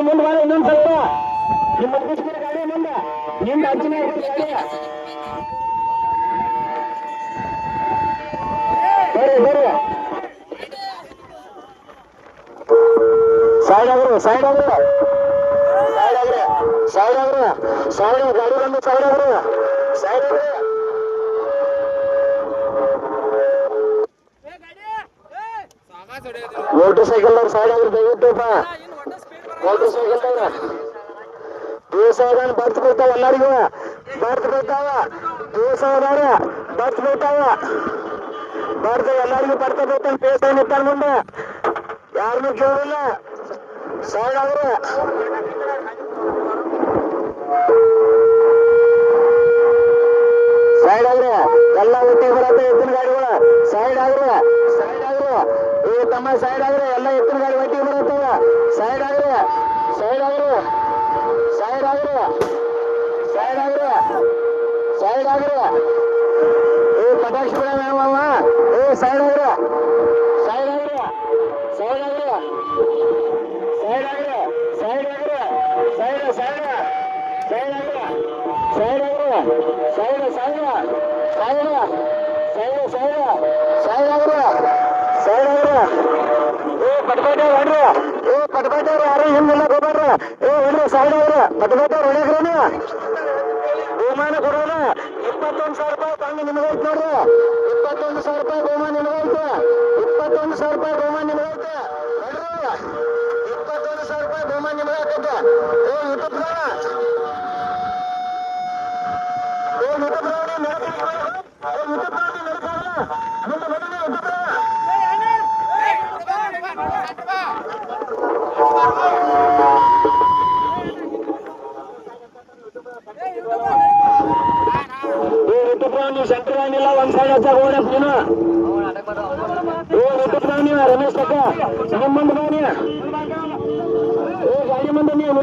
ಮುಂದೆ ಬಾಳ ಇನ್ನೊಂದು ಸ್ವಲ್ಪ ನಿಮ್ಮ ಗಾಡಿ ಮುಂದೆ ನಿಮ್ದು ಅರ್ಚನೆ ಬರ್ರಿ ಸೈಡ್ ಆಗ್ರಿ ಗಾಡಿ ಬಂದು ಸೈಡ್ ಆಗ್ರಿ ಮೋಟರ್ ಸೈಕಲ್ ಸೈಡ್ ಆಗ್ರಿ ದಯವಿಟ್ಟುಪ್ಪ ಮೋಟರ್ ಸೈಕಲ್ ದಿವಸದಾನ ಬರ್ತ್ ಬರ್ತಾವ ಎಲ್ಲರಿಗೂ ಎಲ್ಲರಿಗೂ ಬರ್ತಾ ಪೇಸ್ ನಿಂತಾನ ಮುಂದೆ ಯಾರನ್ನೂ ಕೇಳಿಲ್ಲ ಸೈಡ್ ಆಗ್ರಿ ಎಲ್ಲ ಒಟ್ಟಿಗೆ ಬರತ್ತೆ ಎತ್ತಿನ ಗಾಡಿಗಳು ಸೈಡ್ ಆಗ್ರಿ ಈ ತಮ್ಮ ಸೈಡ್ ಆಗ್ರಿ ಎಲ್ಲ ಎತ್ತಿನ ಗಾಡಿ ಒಟ್ಟಿಗೆ ಬರುತ್ತವ ಸೈಡ್ ಆಗ್ರಿ ಈ ಪಟಾಕ್ಷಿ ಬಿಡ ಸೈಡ್ ಆಗ್ರಿ ಪಟಪಟವ್ರು ಯಾರು ಹಿಂದಿಲ್ಲ ಗೊಬ್ಬರ ಸೈಡ್ ಅವ್ರ ಪಟಪಟವ್ರು ಹೊಡ್ಯಾಕ್ರನ ಬಹುಮಾನ ಕೊಡೋಣ 21,000 ರೂಪಾಯಿ ತಂದು ನಿಮಗೈತೆ ನೋಡ್ರಿ 21,000 ರೂಪಾಯಿ ಬಹುಮಾನ ನಿಮಗೈತೆ 21,000 ರೂಪಾಯಿ ಬಹುಮಾನ ನಿಮಗೈತೆ 21,000 ರೂಪಾಯಿ ಬಹುಮಾನ ನಿಮಗಾಕೈತೆ ನೀವು ಸೆಂಟ್ರ್ ಇಲ್ಲ ಒಂದ್ ಸೈಡ್ ಹಚ್ಚಾಗ ಓಡಪ್ಪ ನೀನು ನೀವು ರಮೇಶ್ ಅಕ್ಕ ನಿಮ್ಮ ಮುಂದೆ ಬಾನಿ ಗಾಡಿ ಮುಂದೆ ನೀವು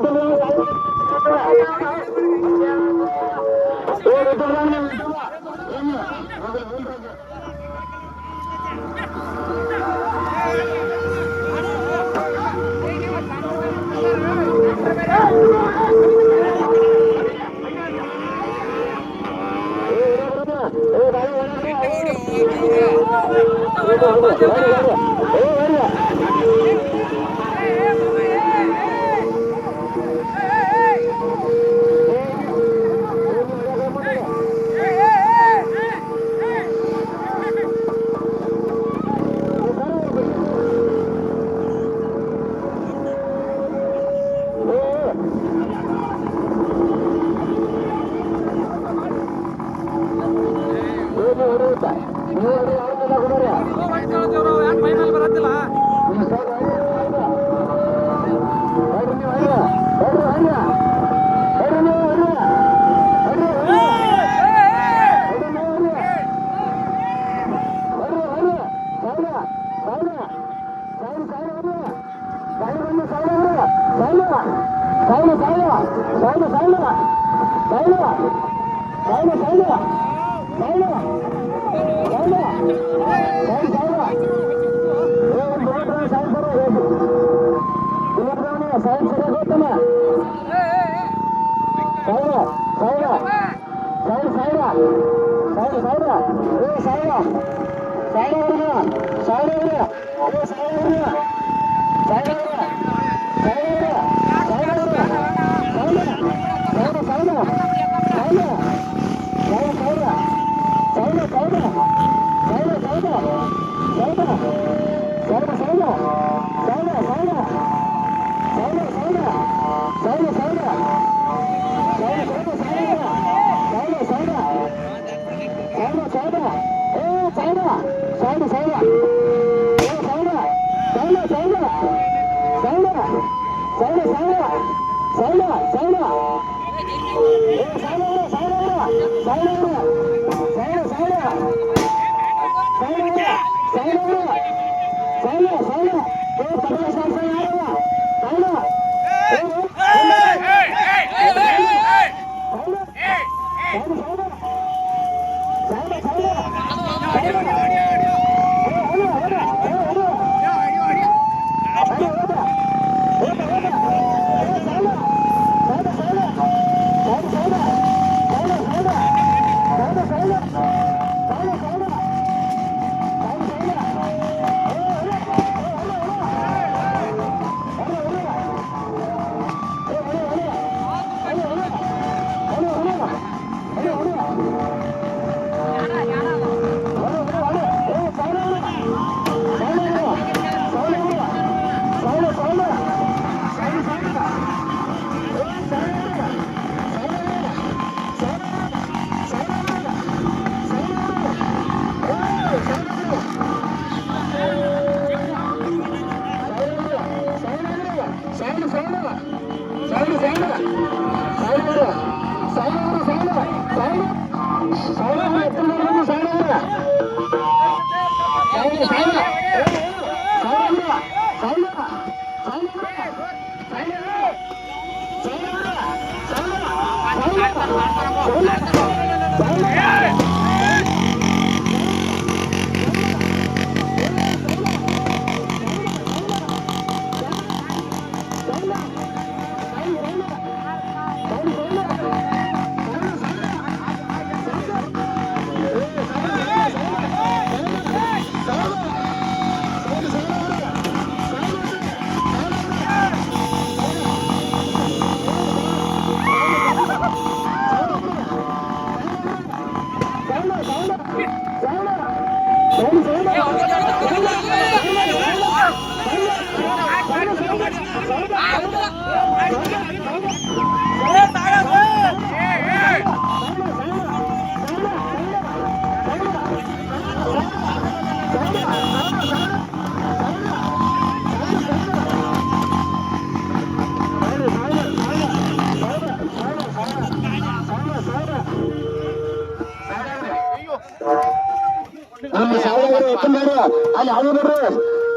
ಅಲ್ಲಿ ಹಾಳು ಬಿಡ್ರಿ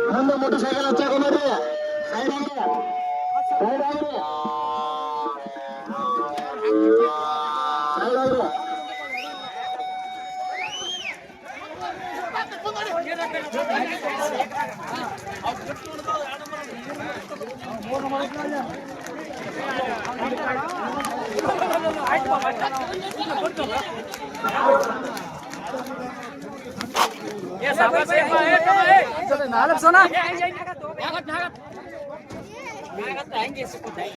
ಮುಂದೆ ಮೋಟರ್ ಸೈಕಲ್ ಹಚ್ಚಾಕ ನೋಡ್ರಿ ಸೈಡ್ ಆಗ್ರಿ ಸೈಡ್ ಆಗ್ರಿ ಸೈಡ್ ಆಗ್ರಿ ನಾಲ್ಕು ಸೋನಾ